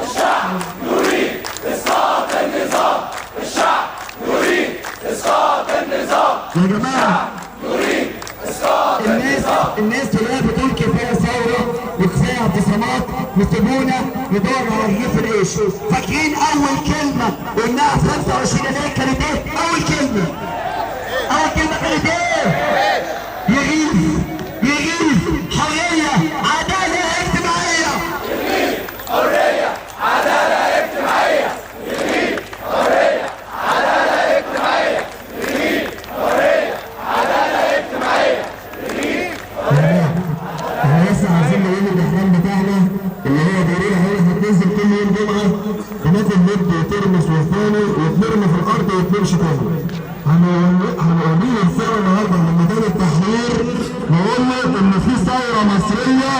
الشعب يريد إسقاط النظام. الشعب يريد إسقاط النظام. يا جماعة يريد إسقاط النظام. الناس كلها بتقول كفاية ثورة وكفاية اعتصامات وسيبونا ندور على رغيف العيش. فاكرين أول كلمة قلناها في 25 يناير كانت إيه؟ أول كلمة كانت إيه؟ يغيث حرية عدالة اجتماعية. يغيث حرية عدالة اجتماعية. يغيث حرية عدالة اجتماعية. يغيث حرية عدالة اجتماعية. يغيث حرية. احنا لسه عايزين نقول الاحلام بتاعنا اللي هو ضروري احنا هتنزل كل يوم جمعه بناخد ند وترمس والثاني وترمي في الارض وتمشي تاني. هنوريه الثوره النهارده من ميدان التحرير نقول له ان في ثوره مصريه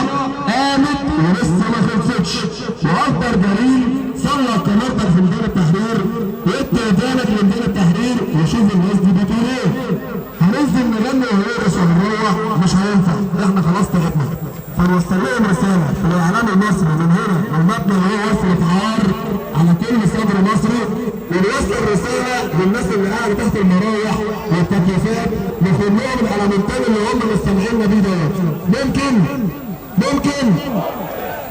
قامت ولسه ما خلصتش، واكبر دليل صلى كاميرتك في ميدان التحرير وانت ودانك لميدان التحرير وشوف الناس دي بتقول ايه. هننزل نغني ونرقص ونروح مش هينفع، احنا خلاص تعبنا. فنوصل لهم رساله في الاعلام المصري من هنا والمبنى اللي هو وصلت عار على كل صدر مصري، ونوصل رساله للناس اللي قاعده تحت المراوح والتكييفات ناخد لهم العلامتين اللي هم مستمعينا بيه دوت. ممكن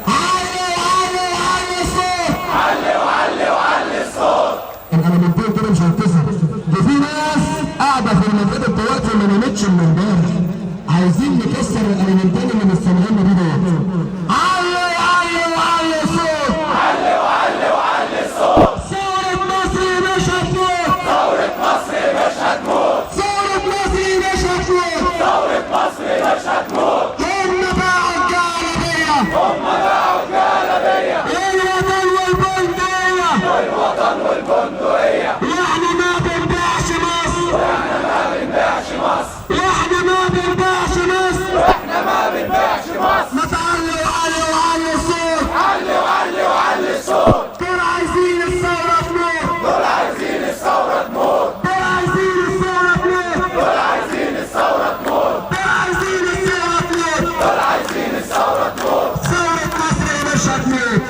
علي الصوت. علي الصوت. العلامتين كده مش هيتكسر. ده في ناس قاعده في المنطقه دلوقتي ما نامتش من امبارح، عايزين نكسر الالمنتين اللي مستمعينا بيه دوت. علي الصوت. علي الصوت. ثورة مصر مش هتموت. ثورة مصر مش هتموت. ثورة مصر مش هتموت. ثورة مصر مش هتموت. هم باعوا الجلابية. الوطن والبندقية. واحنا ما بنبيعش مصر. ما تعلوا الصوت. علي الصوت. دول عايزين الثورة تموت. دول عايزين الثورة تموت. ثورة مصر مش هتموت.